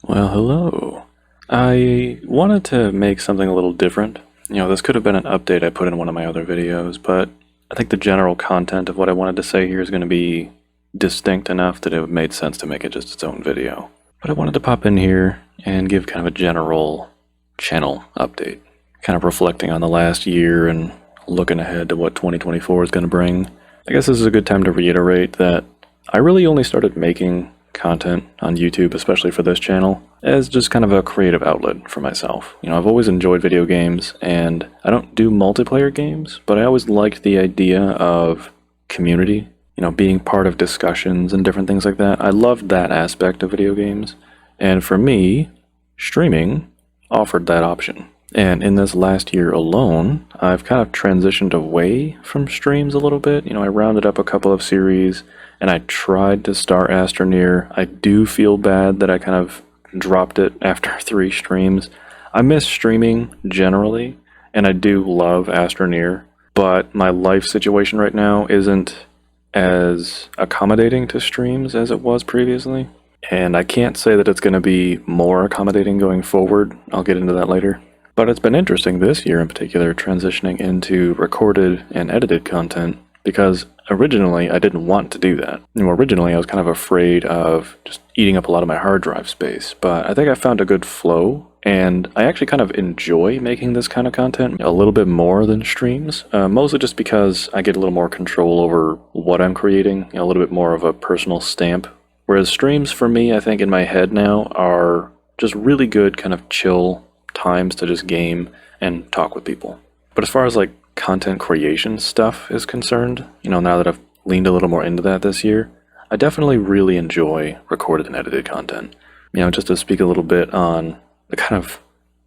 Well, hello. I wanted to make something a little different. This could have been an update I put in one of my other videos, but I think the general content of what I wanted to say here is going to be distinct enough that it made sense to make it just its own video. But I wanted to pop in here and give kind of a general channel update, kind of reflecting on the last year and looking ahead to what 2024 is going to bring. I guess this is a good time to reiterate that I really only started making content on YouTube, especially for this channel, as just kind of a creative outlet for myself. I've always enjoyed video games, and I don't do multiplayer games, but I always liked the idea of community, being part of discussions and different things like that. I loved that aspect of video games, and for me, streaming offered that option. And in this last year alone, I've kind of transitioned away from streams a little bit. I rounded up a couple of series, and I tried to start Astroneer. I do feel bad that I kind of dropped it after 3 streams. I miss streaming generally, and I do love Astroneer, but my life situation right now isn't as accommodating to streams as it was previously. And I can't say that it's going to be more accommodating going forward. I'll get into that later. But it's been interesting this year in particular, transitioning into recorded and edited content, because originally I didn't want to do that. Originally I was kind of afraid of just eating up a lot of my hard drive space, but I think I found a good flow, and I actually kind of enjoy making this kind of content a little bit more than streams, mostly just because I get a little more control over what I'm creating, a little bit more of a personal stamp. Whereas streams for me, I think in my head now, are just really good kind of chill times to just game and talk with people. But as far as like content creation stuff is concerned, now that I've leaned a little more into that this year, I definitely really enjoy recorded and edited content. Just to speak a little bit on the kind of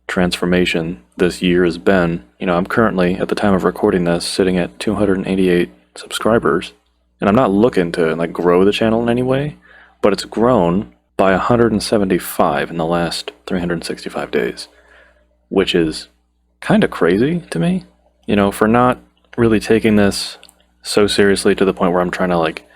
transformation this year has been, I'm currently, at the time of recording this, sitting at 288 subscribers, and I'm not looking to like grow the channel in any way, but it's grown by 175 in the last 365 days, which is kind of crazy to me. For not really taking this so seriously to the point where I'm trying to like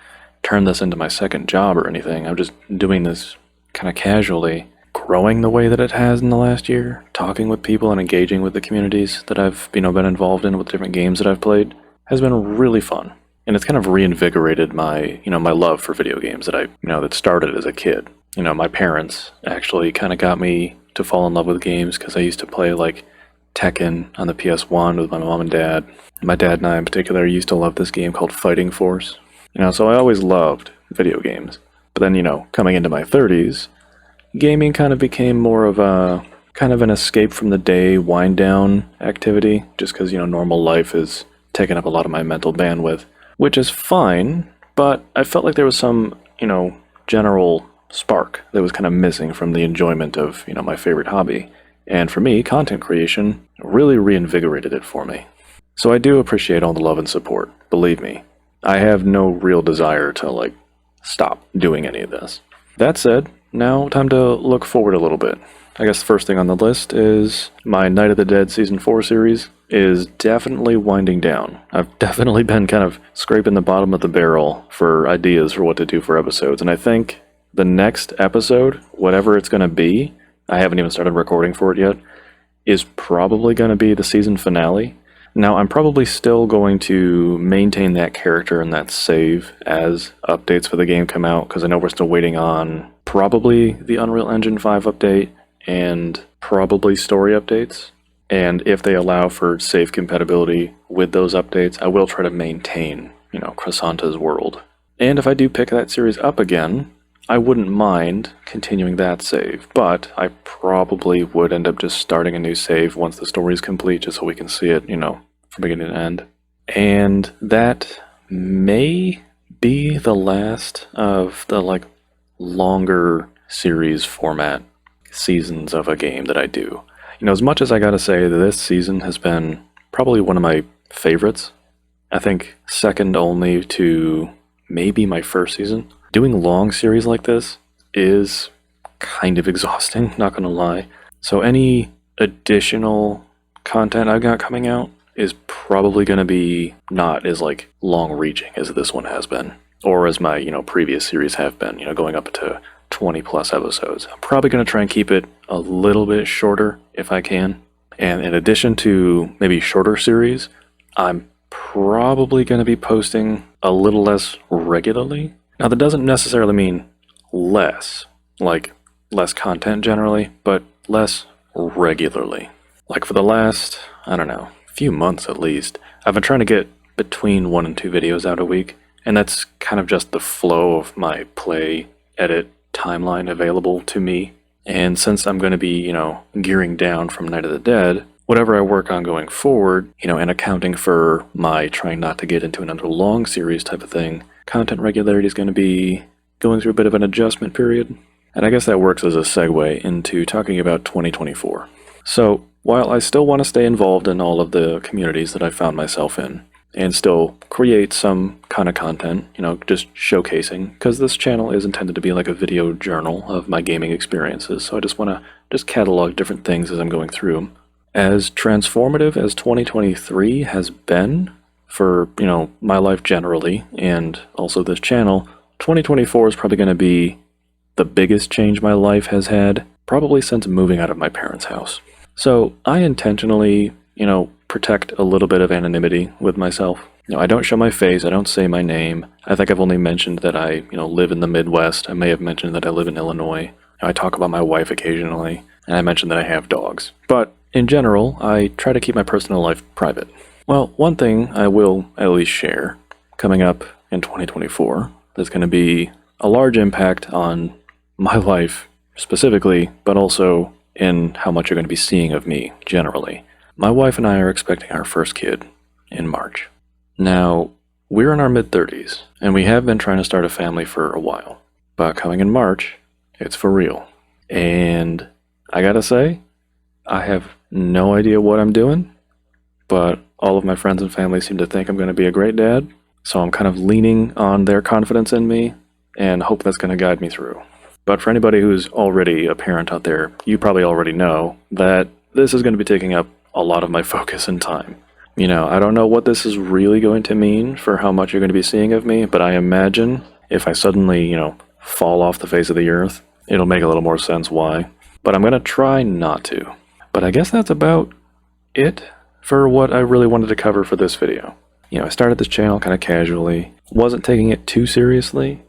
turn this into my second job or anything. I'm just doing this kind of casually. Growing the way that it has in the last year, talking with people and engaging with the communities that I've been involved in with different games that I've played, has been really fun. And it's kind of reinvigorated my, my love for video games that started as a kid. My parents actually kind of got me to fall in love with games because I used to play like Tekken on the PS1 with my mom and dad. My dad and I in particular used to love this game called Fighting Force. So I always loved video games. But then, coming into my 30s, gaming kind of became more of a kind of an escape from the day, wind down activity, just because, normal life is taking up a lot of my mental bandwidth, which is fine, but I felt like there was some, general spark that was kind of missing from the enjoyment of, my favorite hobby. And for me, content creation really reinvigorated it for me. So I do appreciate all the love and support, believe me. I have no real desire to, stop doing any of this. That said, now time to look forward a little bit. I guess the first thing on the list is my Night of the Dead Season 4 series is definitely winding down. I've definitely been kind of scraping the bottom of the barrel for ideas for what to do for episodes, and I think the next episode, whatever it's going to be, I haven't even started recording for it yet, is probably going to be the season finale. Now, I'm probably still going to maintain that character and that save as updates for the game come out, because I know we're still waiting on probably the Unreal Engine 5 update and probably story updates. And if they allow for save compatibility with those updates, I will try to maintain, Chrysanta's world. And if I do pick that series up again, I wouldn't mind continuing that save, but I probably would end up just starting a new save once the story is complete, just so we can see it, from beginning to end. And that may be the last of the, longer series format seasons of a game that I do. As much as I gotta say that this season has been probably one of my favorites, I think second only to maybe my first season. Doing long series like this is kind of exhausting, not gonna lie. So any additional content I've got coming out is probably gonna be not as long reaching as this one has been, or as my previous series have been, going up to 20 plus episodes. I'm probably going to try and keep it a little bit shorter if I can. And in addition to maybe shorter series, I'm probably going to be posting a little less regularly. Now, that doesn't necessarily mean less, like less content generally, but less regularly. Like for the last, I don't know, few months at least, I've been trying to get between 1 and 2 videos out a week, and that's kind of just the flow of my play, edit, timeline available to me. And since I'm going to be, gearing down from Night of the Dead, whatever I work on going forward, and accounting for my trying not to get into another long series type of thing, content regularity is going to be going through a bit of an adjustment period. And I guess that works as a segue into talking about 2024. So, while I still want to stay involved in all of the communities that I found myself in, and still create some kind of content, just showcasing, because this channel is intended to be like a video journal of my gaming experiences, so I just want to just catalog different things as I'm going through them. As transformative as 2023 has been for, my life generally, and also this channel, 2024 is probably going to be the biggest change my life has had, probably since moving out of my parents' house. So I intentionally, protect a little bit of anonymity with myself. I don't show my face, I don't say my name. I think I've only mentioned that I, live in the Midwest. I may have mentioned that I live in Illinois. I talk about my wife occasionally, and I mentioned that I have dogs. But in general, I try to keep my personal life private. Well, one thing I will at least share coming up in 2024 that's going to be a large impact on my life specifically, but also in how much you're going to be seeing of me generally. My wife and I are expecting our first kid in March. Now, we're in our mid-30s, and we have been trying to start a family for a while. But coming in March, it's for real. And I gotta say, I have no idea what I'm doing, but all of my friends and family seem to think I'm going to be a great dad, so I'm kind of leaning on their confidence in me and hope that's going to guide me through. But for anybody who's already a parent out there, you probably already know that this is going to be taking up a lot of my focus and time. I don't know what this is really going to mean for how much you're going to be seeing of me, but I imagine if I suddenly, fall off the face of the earth, it'll make a little more sense why. But I'm going to try not to. But I guess that's about it for what I really wanted to cover for this video. I started this channel kind of casually, wasn't taking it too seriously,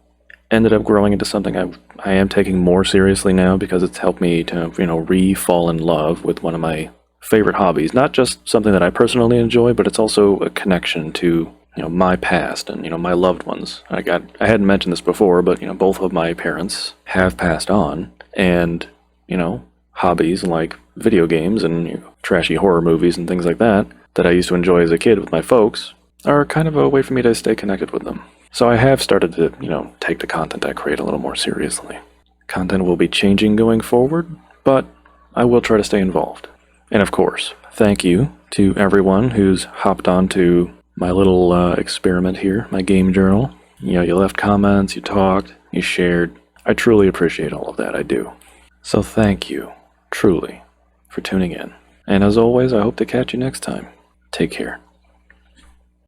ended up growing into something I am taking more seriously now because it's helped me to, re-fall in love with one of my favorite hobbies. Not just something that I personally enjoy, but it's also a connection to, my past and, my loved ones. I hadn't mentioned this before, but, both of my parents have passed on, and, hobbies like video games and trashy horror movies and things like that I used to enjoy as a kid with my folks are kind of a way for me to stay connected with them. So I have started to, take the content I create a little more seriously. Content will be changing going forward, but I will try to stay involved. And of course, thank you to everyone who's hopped onto my little experiment here, my game journal. You left comments, you talked, you shared. I truly appreciate all of that, I do. So thank you, truly, for tuning in. And as always, I hope to catch you next time. Take care.